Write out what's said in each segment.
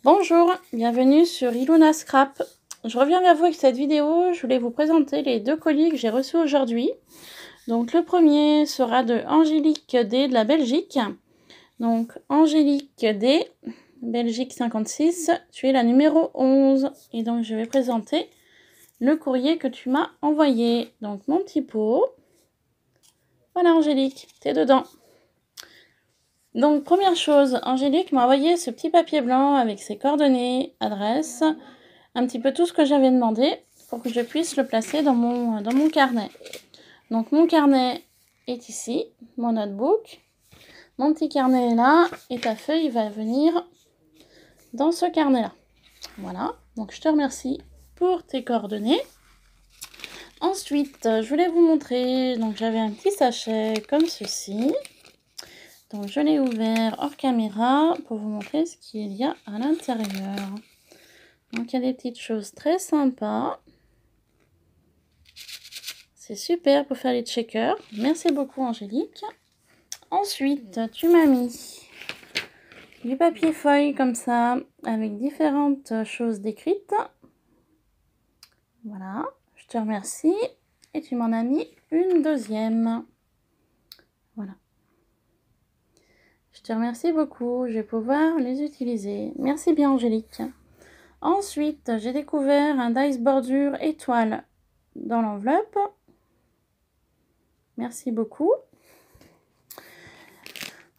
Bonjour, bienvenue sur Ilona Scrap. Je reviens vers vous avec cette vidéo. Je voulais vous présenter les deux colis que j'ai reçus aujourd'hui. Donc le premier sera de Angélique D de la Belgique. Donc Angélique D, Belgique 56, tu es la numéro 11. Et donc je vais présenter le courrier que tu m'as envoyé. Donc mon petit pot. Voilà Angélique, t'es dedans. Donc, première chose, Angélique m'a envoyé ce petit papier blanc avec ses coordonnées, adresse, un petit peu tout ce que j'avais demandé pour que je puisse le placer dans mon carnet. Donc, mon carnet est ici, mon notebook. Mon petit carnet est là et ta feuille va venir dans ce carnet-là. Voilà, donc je te remercie pour tes coordonnées. Ensuite, je voulais vous montrer, donc j'avais un petit sachet comme ceci. Donc je l'ai ouvert hors caméra pour vous montrer ce qu'il y a à l'intérieur. Donc il y a des petites choses très sympas. C'est super pour faire les checkers. Merci beaucoup Angélique. Ensuite, tu m'as mis du papier feuille comme ça, avec différentes choses décrites. Voilà, je te remercie. Et tu m'en as mis une deuxième. Voilà. Je te remercie beaucoup, je vais pouvoir les utiliser. Merci bien Angélique. Ensuite, j'ai découvert un dice bordure étoile dans l'enveloppe. Merci beaucoup.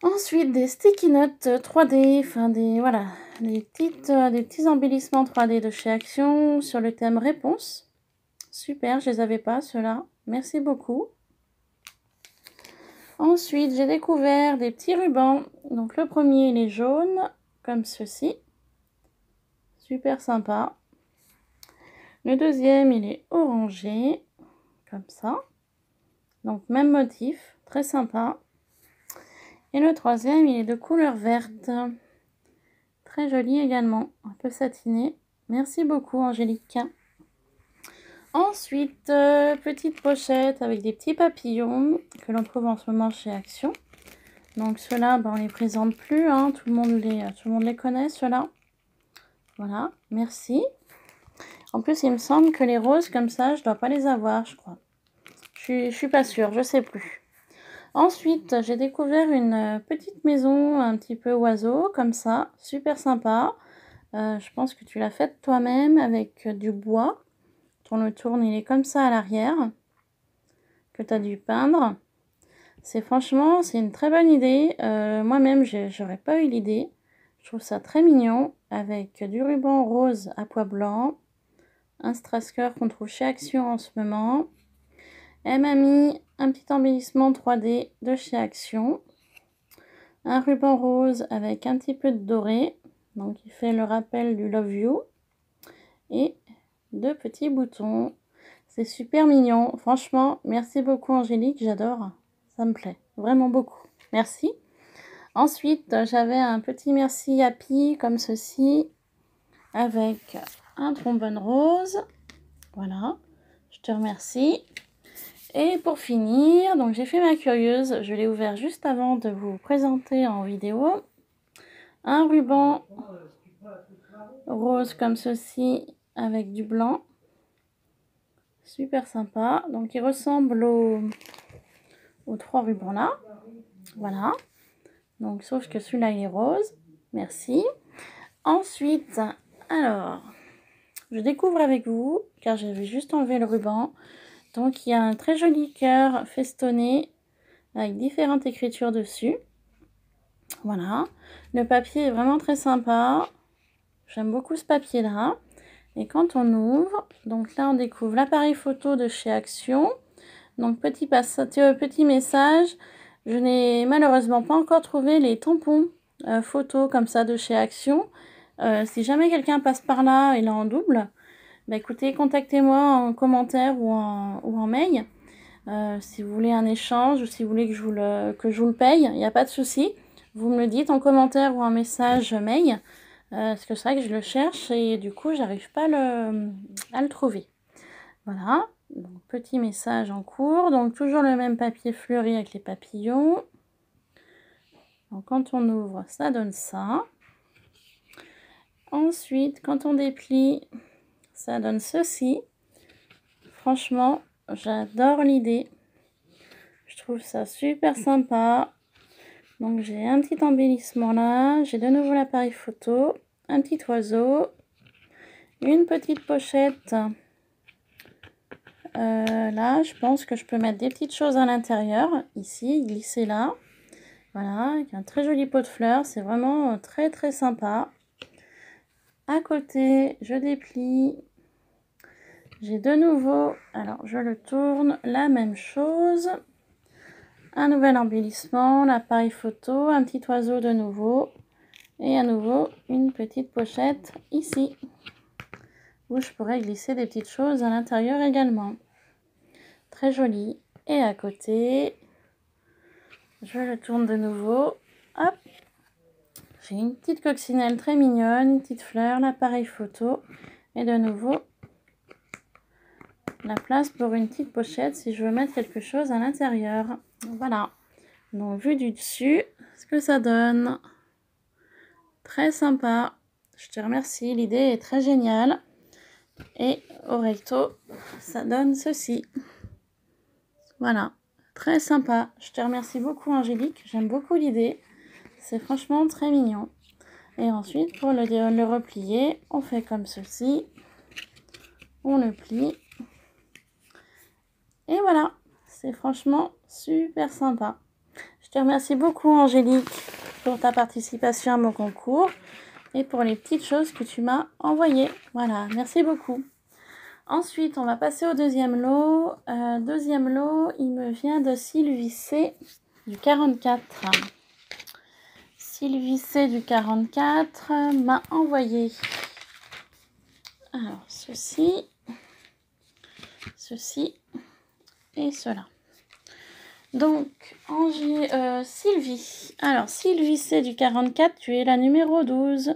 Ensuite, des sticky notes 3D, enfin des petits embellissements 3D de chez Action sur le thème réponse. Super, je les avais pas ceux-là. Merci beaucoup. Ensuite, j'ai découvert des petits rubans. Donc le premier, il est jaune, comme ceci. Super sympa. Le deuxième, il est orangé, comme ça. Donc même motif, très sympa. Et le troisième, il est de couleur verte. Très joli également, un peu satiné. Merci beaucoup Angélique. Ensuite, petite pochette avec des petits papillons que l'on trouve en ce moment chez Action. Donc ceux-là, on les présente plus, hein. Tout le monde les connaît, ceux-là. Voilà, merci. En plus, il me semble que les roses comme ça, je dois pas les avoir, je crois. Je suis pas sûre, je sais plus. Ensuite, j'ai découvert une petite maison un petit peu oiseau, comme ça, super sympa. Je pense que tu l'as faite toi-même avec du bois. On le tourne, il est comme ça à l'arrière, que tu as dû peindre. Franchement, c'est une très bonne idée. Moi-même, j'aurais pas eu l'idée. Je trouve ça très mignon, avec du ruban rose à pois blanc, un strass-cœur qu'on trouve chez Action en ce moment. Elle m'a mis un petit embellissement 3D de chez Action, un ruban rose avec un petit peu de doré, donc il fait le rappel du Love You, et deux petits boutons. C'est super mignon, franchement, merci beaucoup Angélique, j'adore, ça me plaît vraiment beaucoup, merci. Ensuite, j'avais un petit merci happy comme ceci, avec un trombone rose, voilà, je te remercie. Et pour finir, donc j'ai fait ma curieuse, je l'ai ouvert juste avant de vous présenter en vidéo. Un ruban rose comme ceci avec du blanc. Super sympa. Donc il ressemble aux trois rubans là. Voilà. Donc sauf que celui-là il est rose. Merci. Ensuite, alors, je découvre avec vous, car j'avais juste enlevé le ruban. Donc il y a un très joli cœur festonné avec différentes écritures dessus. Voilà, le papier est vraiment très sympa. J'aime beaucoup ce papier là. Et quand on ouvre, donc là on découvre l'appareil photo de chez Action. Donc petit message, je n'ai malheureusement pas encore trouvé les tampons photos comme ça de chez Action. Si jamais quelqu'un passe par là et l'a en double, bah écoutez, contactez-moi en commentaire ou en mail. Si vous voulez un échange ou si vous voulez que je vous le paye, il n'y a pas de souci. Vous me le dites en commentaire ou en message mail. Parce que c'est vrai que je le cherche et du coup, j'arrive pas à le trouver. Voilà. Donc, petit message en cours. Donc, toujours le même papier fleuri avec les papillons. Donc, quand on ouvre, ça donne ça. Ensuite, quand on déplie, ça donne ceci. Franchement, j'adore l'idée. Je trouve ça super sympa. Donc j'ai un petit embellissement là. J'ai de nouveau l'appareil photo. Un petit oiseau. Une petite pochette. Là, je pense que je peux mettre des petites choses à l'intérieur. Ici, glisser là. Voilà, avec un très joli pot de fleurs. C'est vraiment très très sympa. À côté, je déplie. J'ai de nouveau, alors je le tourne, la même chose. Un nouvel embellissement, l'appareil photo, un petit oiseau de nouveau. Et à nouveau, une petite pochette ici. Où je pourrais glisser des petites choses à l'intérieur également. Très joli. Et à côté, je le tourne de nouveau. Hop. J'ai une petite coccinelle très mignonne, une petite fleur, l'appareil photo. Et de nouveau, la place pour une petite pochette si je veux mettre quelque chose à l'intérieur. Voilà. Donc, vu du dessus, ce que ça donne. Très sympa. Je te remercie. L'idée est très géniale. Et au recto, ça donne ceci. Voilà. Très sympa. Je te remercie beaucoup, Angélique. J'aime beaucoup l'idée. C'est franchement très mignon. Et ensuite, pour le replier, on fait comme ceci. On le plie. Et voilà. C'est franchement super sympa. Je te remercie beaucoup, Angélique, pour ta participation à mon concours et pour les petites choses que tu m'as envoyées. Voilà, merci beaucoup. Ensuite, on va passer au deuxième lot. Deuxième lot, il me vient de Sylvie C du 44. Sylvie C du 44 m'a envoyé alors ceci et cela. Donc, Sylvie. Alors, Sylvie C du 44, tu es la numéro 12.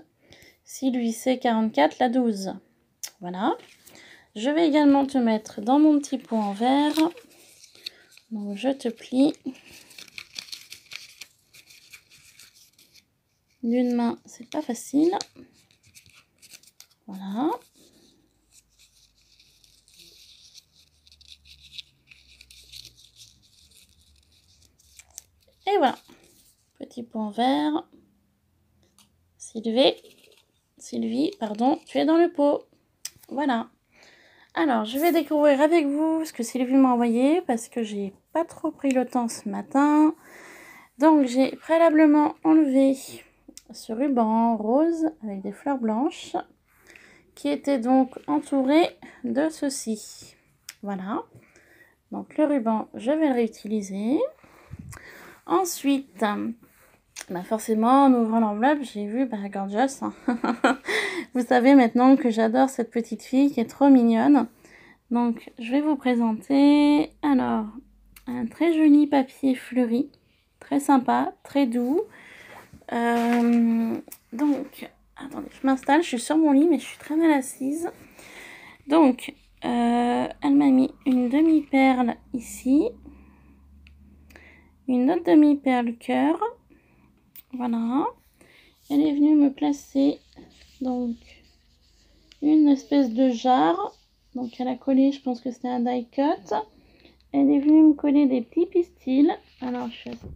Sylvie C 44, la 12. Voilà. Je vais également te mettre dans mon petit pot en verre. Donc, je te plie. D'une main, c'est pas facile. Voilà. Et voilà. Petit pot en verre. Sylvie, pardon, tu es dans le pot. Voilà. Alors, je vais découvrir avec vous ce que Sylvie m'a envoyé parce que j'ai pas trop pris le temps ce matin. Donc, j'ai préalablement enlevé ce ruban rose avec des fleurs blanches qui était donc entouré de ceci. Voilà. Donc, le ruban, je vais le réutiliser. Ensuite, bah forcément, en ouvrant l'enveloppe, j'ai vu Gorgeous. Vous savez maintenant que j'adore cette petite fille qui est trop mignonne. Donc, je vais vous présenter, alors, un très joli papier fleuri. Très sympa, très doux. Donc, attendez, je m'installe, je suis sur mon lit, mais je suis très mal assise. Donc, elle m'a mis une demi-perle ici. Une autre demi-perle cœur. Voilà. Elle est venue me placer, donc, une espèce de jarre. Donc, elle a collé, je pense que c'était un die cut. Elle est venue me coller des petits pistils. Alors, je suis assez...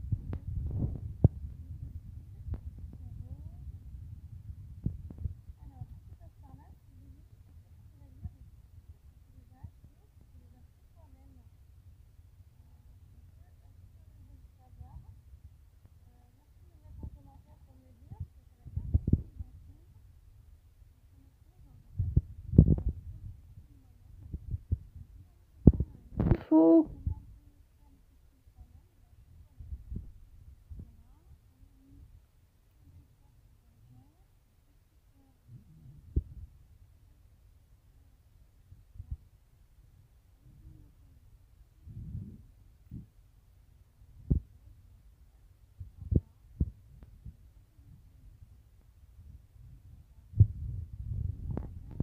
Faut...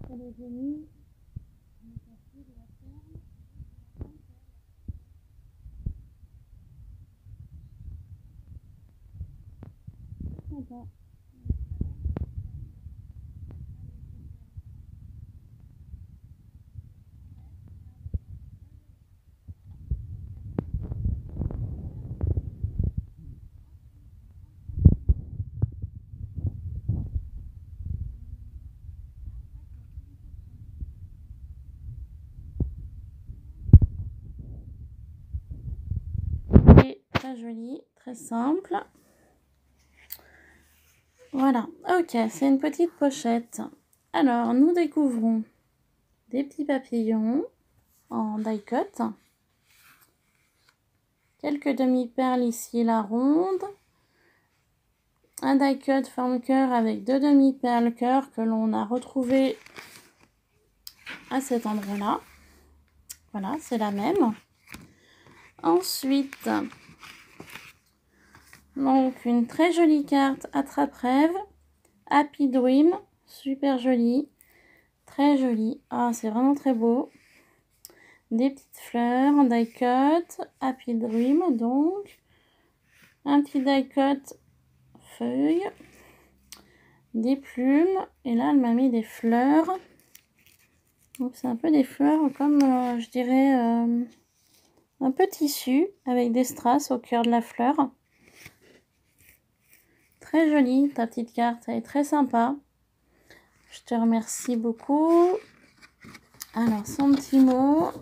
Elle est venue... Sympa. très simple. Voilà, ok, c'est une petite pochette. Alors, nous découvrons des petits papillons en die cut. Quelques demi-perles ici, la ronde. Un die cut forme cœur avec 2 demi-perles cœur que l'on a retrouvé à cet endroit-là. Voilà, c'est la même. Ensuite, donc une très jolie carte attrape-rêve, Happy Dream, super jolie, très jolie. Ah, c'est vraiment très beau. Des petites fleurs en die cut, Happy Dream donc, un petit die cut feuille, des plumes et là elle m'a mis des fleurs. Donc c'est un peu des fleurs comme je dirais un peu tissu avec des strass au cœur de la fleur. Très jolie ta petite carte, elle est très sympa. Je te remercie beaucoup. Alors son petit mot.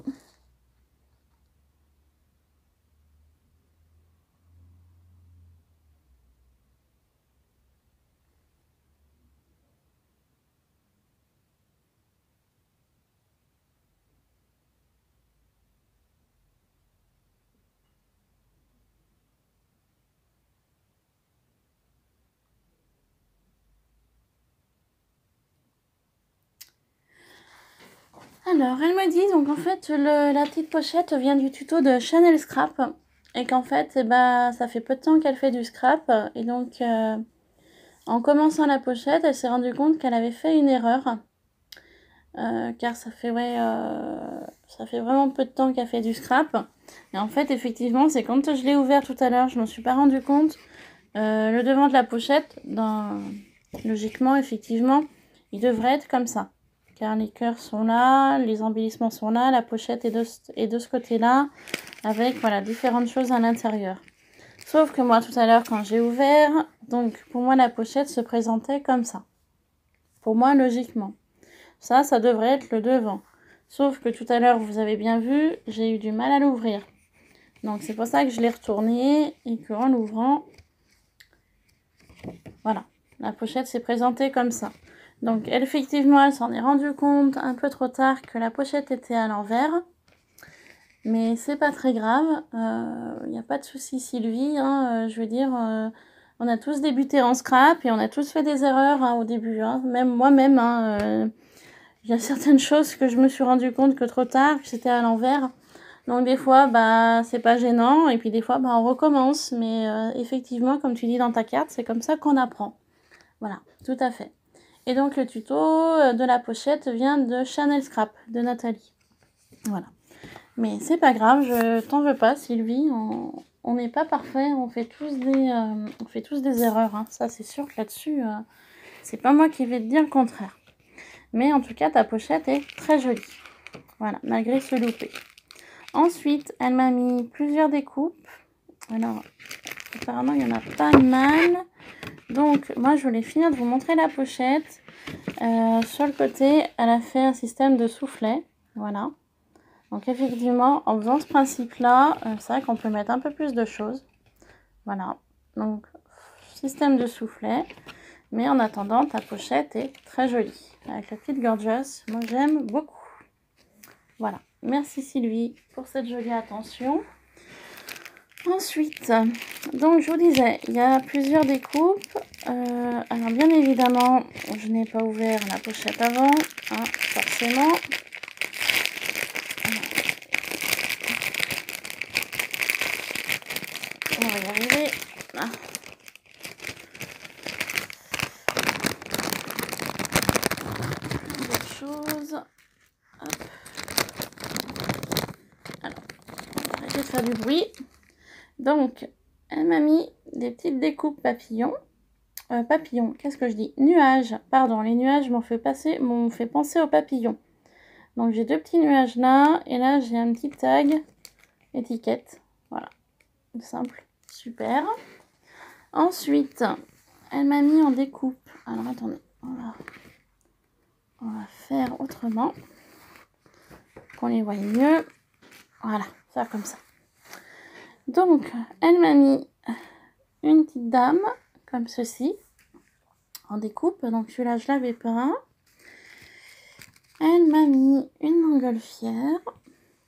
Alors, elle me dit, donc en fait, la petite pochette vient du tuto de Chanel Scrap. Et qu'en fait, eh ben, ça fait peu de temps qu'elle fait du scrap. Et donc, en commençant la pochette, elle s'est rendue compte qu'elle avait fait une erreur. Car ça fait vraiment peu de temps qu'elle fait du scrap. Et en fait, effectivement, c'est quand je l'ai ouvert tout à l'heure, je m'en suis pas rendu compte. Le devant de la pochette, logiquement, effectivement, il devrait être comme ça. Car les cœurs sont là, les embellissements sont là, la pochette est de ce côté-là, avec voilà différentes choses à l'intérieur. Sauf que moi, tout à l'heure, quand j'ai ouvert, donc pour moi, la pochette se présentait comme ça. Pour moi, logiquement. Ça devrait être le devant. Sauf que tout à l'heure, vous avez bien vu, j'ai eu du mal à l'ouvrir. Donc c'est pour ça que je l'ai retourné et qu'en l'ouvrant, voilà, la pochette s'est présentée comme ça. Donc effectivement, elle s'en est rendue compte un peu trop tard que la pochette était à l'envers. Mais c'est pas très grave. Il n'y a pas de souci, Sylvie. Hein, je veux dire, on a tous débuté en scrap et on a tous fait des erreurs hein, au début. Hein. Même moi-même, il y a certaines choses que je me suis rendu compte que trop tard, que c'était à l'envers. Donc des fois, bah, c'est pas gênant. Et puis des fois, bah, on recommence. Mais effectivement, comme tu dis dans ta carte, c'est comme ça qu'on apprend. Voilà, tout à fait. Et donc le tuto de la pochette vient de Chanel Scrap, de Nathalie. Voilà. Mais c'est pas grave, je t'en veux pas Sylvie, on n'est pas parfait, on fait tous des erreurs. Hein. Ça c'est sûr que là-dessus, c'est pas moi qui vais te dire le contraire. Mais en tout cas, ta pochette est très jolie. Voilà, malgré ce loupé. Ensuite, elle m'a mis plusieurs découpes. Alors, apparemment, il y en a pas mal. Donc, moi, je voulais finir de vous montrer la pochette. Sur le côté, elle a fait un système de soufflet. Voilà. Donc, effectivement, en faisant ce principe-là, c'est vrai qu'on peut mettre un peu plus de choses. Voilà. Donc, système de soufflet. Mais en attendant, ta pochette est très jolie. Avec la petite gorgeous, moi, j'aime beaucoup. Voilà. Merci Sylvie pour cette jolie attention. Ensuite, donc je vous disais, il y a plusieurs découpes. Alors bien évidemment, je n'ai pas ouvert la pochette avant, hein, forcément. On va y arriver. Ah. D'autres choses. Hop. Alors, on va arrêter de faire du bruit. Donc, elle m'a mis des petites découpes papillons. Papillons, qu'est-ce que je dis? Nuages, pardon, les nuages m'ont fait penser aux papillons. Donc j'ai deux petits nuages là, et là j'ai un petit tag, étiquette, voilà, simple, super. Ensuite, elle m'a mis en découpe, alors attendez, on va faire autrement, qu'on les voie mieux, voilà, ça comme ça. Donc, elle m'a mis une petite dame, comme ceci, en découpe. Donc celui-là, je l'avais pas. Elle m'a mis une montgolfière,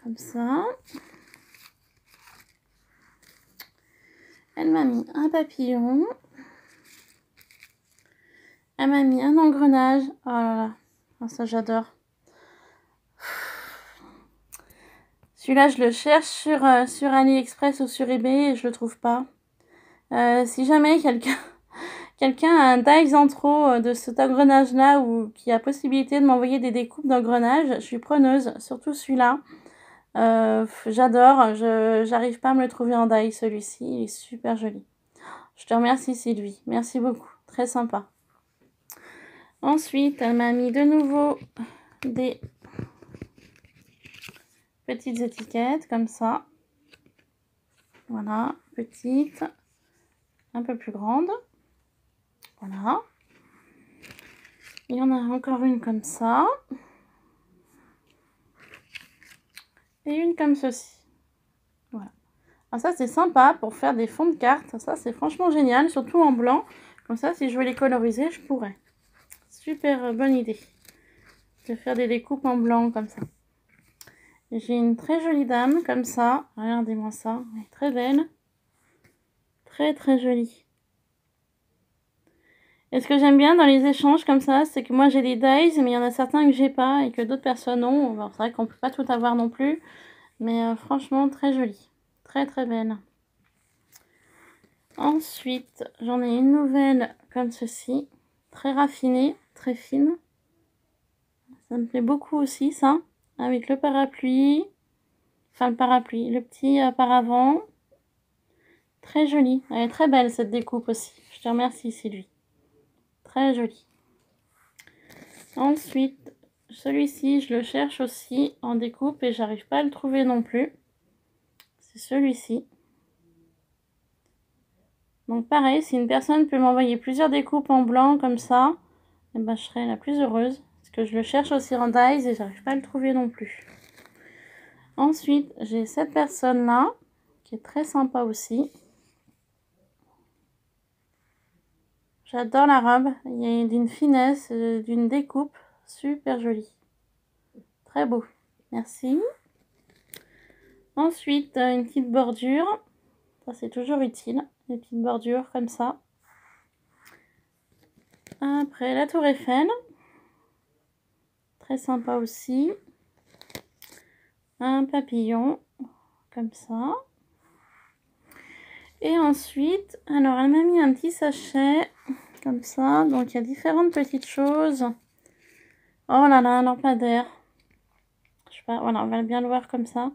comme ça. Elle m'a mis un papillon. Elle m'a mis un engrenage. Oh là là, oh, ça j'adore. Celui-là, je le cherche sur AliExpress ou sur eBay et je le trouve pas. Si jamais quelqu'un a un dies en trop de cet engrenage-là ou qui a possibilité de m'envoyer des découpes d'engrenages, je suis preneuse, surtout celui-là. J'adore, j'arrive pas à me le trouver en die, celui-ci, il est super joli. Je te remercie Sylvie, merci beaucoup, très sympa. Ensuite, elle m'a mis de nouveau des petites étiquettes comme ça. Voilà, petites, un peu plus grandes. Voilà. Il y en a encore une comme ça. Et une comme ceci. Voilà. Alors ça, c'est sympa pour faire des fonds de cartes. Ça, c'est franchement génial, surtout en blanc. Comme ça, si je veux les coloriser, je pourrais. Super bonne idée de faire des découpes en blanc comme ça. J'ai une très jolie dame comme ça. Regardez-moi ça. Elle est très belle. Très très jolie. Et ce que j'aime bien dans les échanges comme ça, c'est que moi j'ai des dies, mais il y en a certains que j'ai pas et que d'autres personnes ont. Bon, c'est vrai qu'on peut pas tout avoir non plus. Mais franchement, très jolie. Très très belle. Ensuite, j'en ai une nouvelle comme ceci. Très raffinée, très fine. Ça me plaît beaucoup aussi, ça. Avec le parapluie. Enfin, le parapluie. Le petit paravent. Très jolie. Elle est très belle, cette découpe aussi. Je te remercie, Sylvie. Très jolie. Ensuite, celui-ci, je le cherche aussi en découpe et j'arrive pas à le trouver non plus. C'est celui-ci. Donc pareil, si une personne peut m'envoyer plusieurs découpes en blanc comme ça, eh ben, je serai la plus heureuse. Parce que je le cherche aussi en dies et j'arrive pas à le trouver non plus. Ensuite, j'ai cette personne-là, qui est très sympa aussi. J'adore la robe. Il y a d'une finesse, d'une découpe super jolie. Très beau. Merci. Ensuite, une petite bordure. Ça, c'est toujours utile. Des petites bordures comme ça. Après, la tour Eiffel. Très sympa aussi. Un papillon. Comme ça. Et ensuite, alors, elle m'a mis un petit sachet. Comme ça. Donc, il y a différentes petites choses. Oh là là, un lampadaire. Je sais pas, voilà, on va bien le voir comme ça.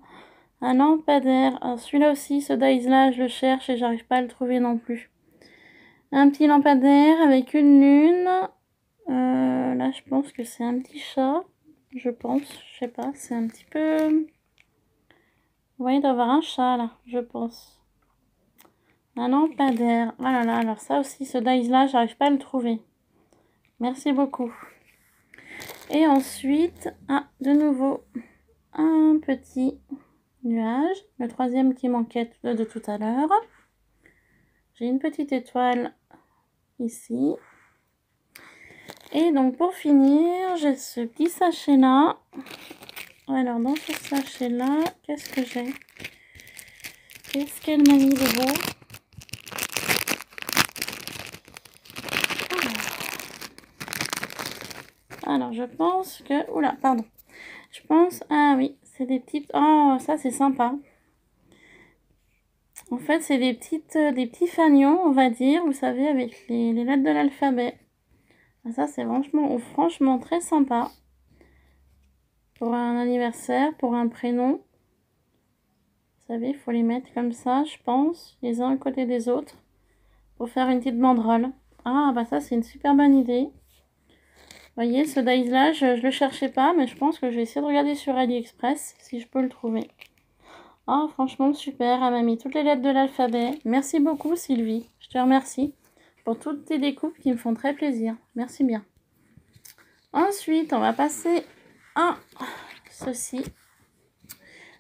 Un lampadaire. Celui-là aussi, ce dies-là, je le cherche et j'arrive pas à le trouver non plus. Un petit lampadaire avec une lune. Là, je pense que c'est un petit chat. Je pense, je sais pas, c'est un petit peu... Vous voyez, il doit y avoir un chat là, je pense. Un lampadaire. Oh là là, alors ça aussi, ce dies-là, j'arrive pas à le trouver. Merci beaucoup. Et ensuite, de nouveau, un petit nuage. Le troisième qui manquait de tout à l'heure. J'ai une petite étoile ici. Et donc pour finir, j'ai ce petit sachet là. Alors dans ce sachet là, qu'est-ce que j'ai? Qu'est-ce qu'elle m'a mis dedans? Alors je pense que... Oula, pardon. Je pense... Ah oui, c'est des petites... Oh, ça c'est sympa. En fait, c'est des petits fanions, on va dire, vous savez, avec les lettres de l'alphabet. Ça, c'est franchement très sympa. Pour un anniversaire, pour un prénom. Vous savez, il faut les mettre comme ça, je pense, les uns à côté des autres, pour faire une petite banderole. Ah, bah ça, c'est une super bonne idée. Vous voyez, ce dies-là, je le cherchais pas, mais je pense que je vais essayer de regarder sur AliExpress, si je peux le trouver. Ah, franchement, super, elle m'a mis toutes les lettres de l'alphabet. Merci beaucoup, Sylvie. Je te remercie pour toutes tes découpes qui me font très plaisir. Merci bien. Ensuite, on va passer à ceci.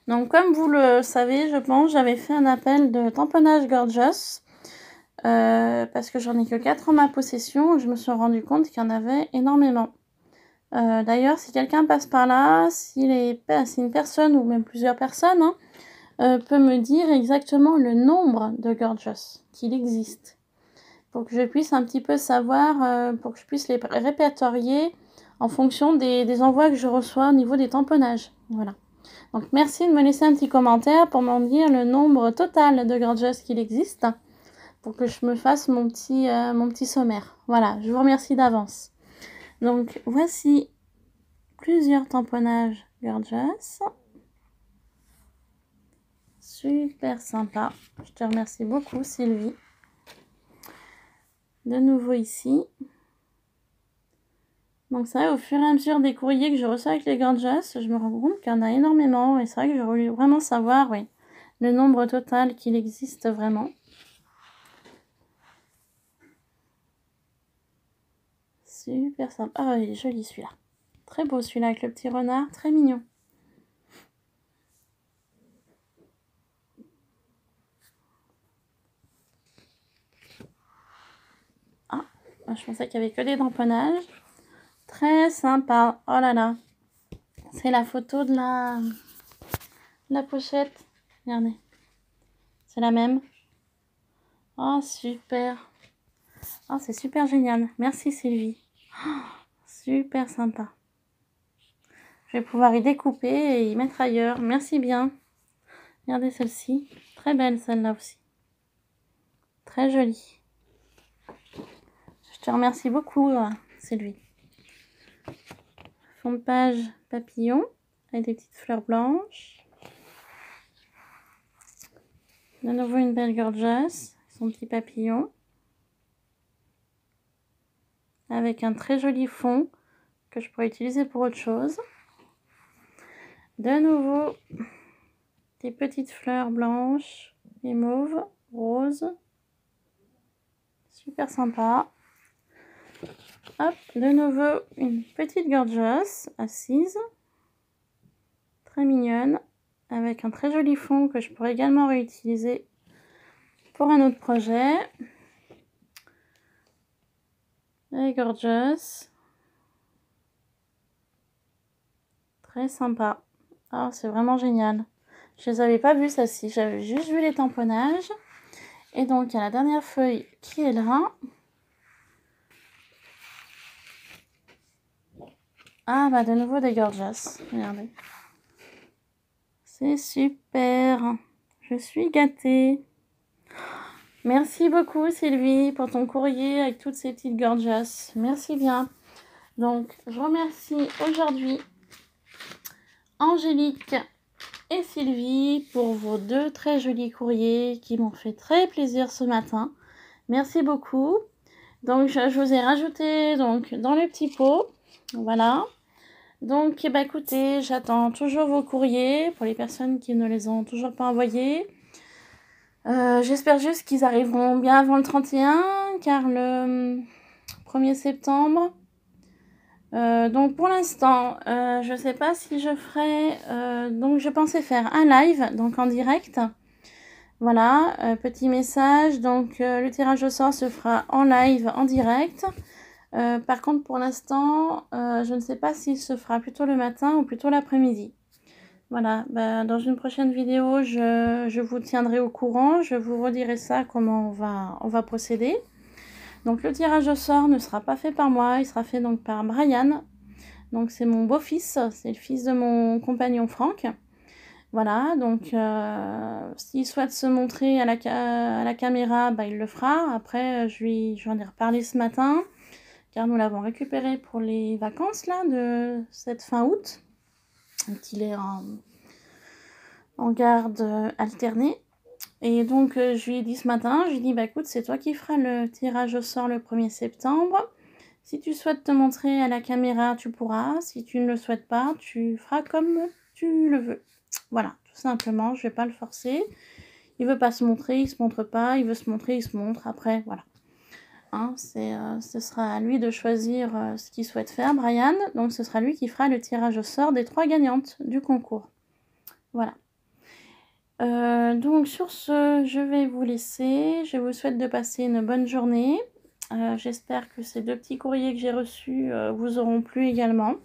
Donc, comme vous le savez, je pense, j'avais fait un appel de tamponnage Gorgeous. parce que j'en ai que 4 en ma possession. Je me suis rendu compte qu'il y en avait énormément. D'ailleurs, si quelqu'un passe par là, si une personne ou même plusieurs personnes peut me dire exactement le nombre de Gorgeous qu'il existe, pour que je puisse un petit peu savoir, pour que je puisse les répertorier en fonction des envois que je reçois au niveau des tamponnages. Voilà. Donc merci de me laisser un petit commentaire pour m'en dire le nombre total de Gorgeous qu'il existe, pour que je me fasse mon petit sommaire. Voilà, je vous remercie d'avance. Donc voici plusieurs tamponnages Gorgeous. Super sympa. Je te remercie beaucoup Sylvie. De nouveau ici. Donc c'est vrai, au fur et à mesure des courriers que je reçois avec les Gorgeous, je me rends compte qu'il y en a énormément. Et c'est vrai que j'aurais voulu vraiment savoir, oui, le nombre total qu'il existe vraiment. Super sympa. Ah, il est joli celui-là. Très beau celui-là avec le petit renard, très mignon. Ah, je pensais qu'il y avait que des tamponnages. Très sympa. Oh là là. C'est la photo de la pochette. Regardez. C'est la même. Oh, super. Oh, c'est super génial. Merci Sylvie. Oh, super sympa. Je vais pouvoir y découper et y mettre ailleurs. Merci bien. Regardez celle-ci. Très belle celle-là aussi. Très jolie. Je te remercie beaucoup Sylvie. Fond de page papillon avec des petites fleurs blanches. De nouveau une belle Gorgeous. Son petit papillon. Avec un très joli fond que je pourrais utiliser pour autre chose. De nouveau, des petites fleurs blanches et mauves, roses. Super sympa. Hop, de nouveau, une petite Gorgeous assise. Très mignonne. Avec un très joli fond que je pourrais également réutiliser pour un autre projet. Et Gorgeous. Très sympa. Ah, c'est vraiment génial. Je les avais pas vues, celles-ci. J'avais juste vu les tamponnages. Et donc, il y a la dernière feuille qui est là. Ah, bah, de nouveau des Gorgeous. Regardez. C'est super. Je suis gâtée. Merci beaucoup, Sylvie, pour ton courrier avec toutes ces petites Gorgeous. Merci bien. Donc, je remercie aujourd'hui Angélique et Sylvie pour vos 2 très jolis courriers qui m'ont fait très plaisir ce matin. Merci beaucoup. Donc je vous ai rajouté donc dans le petit pot. Voilà. Donc bah, écoutez, j'attends toujours vos courriers pour les personnes qui ne les ont toujours pas envoyés. J'espère juste qu'ils arriveront bien avant le 31 car le 1er septembre. Donc pour l'instant, je sais pas si je ferai. Donc je pensais faire un live, donc en direct. Voilà, petit message. Donc le tirage au sort se fera en live, en direct. Par contre, pour l'instant, je ne sais pas s'il se fera plutôt le matin ou plutôt l'après-midi. Voilà, bah, dans une prochaine vidéo, je vous tiendrai au courant. Je vous redirai ça, comment on va procéder. Donc le tirage au sort ne sera pas fait par moi, il sera fait donc par Brian. Donc c'est mon beau-fils, c'est le fils de mon compagnon Franck. Voilà, donc s'il souhaite se montrer à la caméra, bah, il le fera. Après, j'en ai reparlé ce matin, car nous l'avons récupéré pour les vacances là, de cette fin août. Donc il est en garde alternée. Et donc je lui ai dit ce matin, je lui ai dit, bah écoute, c'est toi qui feras le tirage au sort le 1er septembre. Si tu souhaites te montrer à la caméra, tu pourras. Si tu ne le souhaites pas, tu feras comme tu le veux. Voilà, tout simplement, je ne vais pas le forcer. Il veut pas se montrer, il se montre pas. Il veut se montrer, il se montre. Après, voilà. Hein, ce sera à lui de choisir ce qu'il souhaite faire, Brian. Donc ce sera lui qui fera le tirage au sort des 3 gagnantes du concours. Voilà. Donc sur ce, je vais vous laisser. Je vous souhaite de passer une bonne journée. J'espère que ces 2 petits courriers que j'ai reçus vous auront plu également.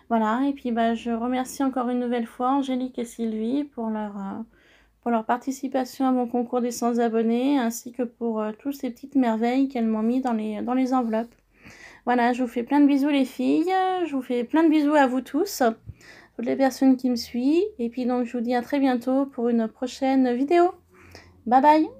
Voilà, et puis je remercie encore une nouvelle fois Angélique et Sylvie pour leur participation à mon concours des 100 abonnés, ainsi que pour toutes ces petites merveilles qu'elles m'ont mis dans les enveloppes. Voilà, je vous fais plein de bisous les filles, je vous fais plein de bisous à vous tous, toutes les personnes qui me suivent, et puis donc je vous dis à très bientôt pour une prochaine vidéo. Bye bye!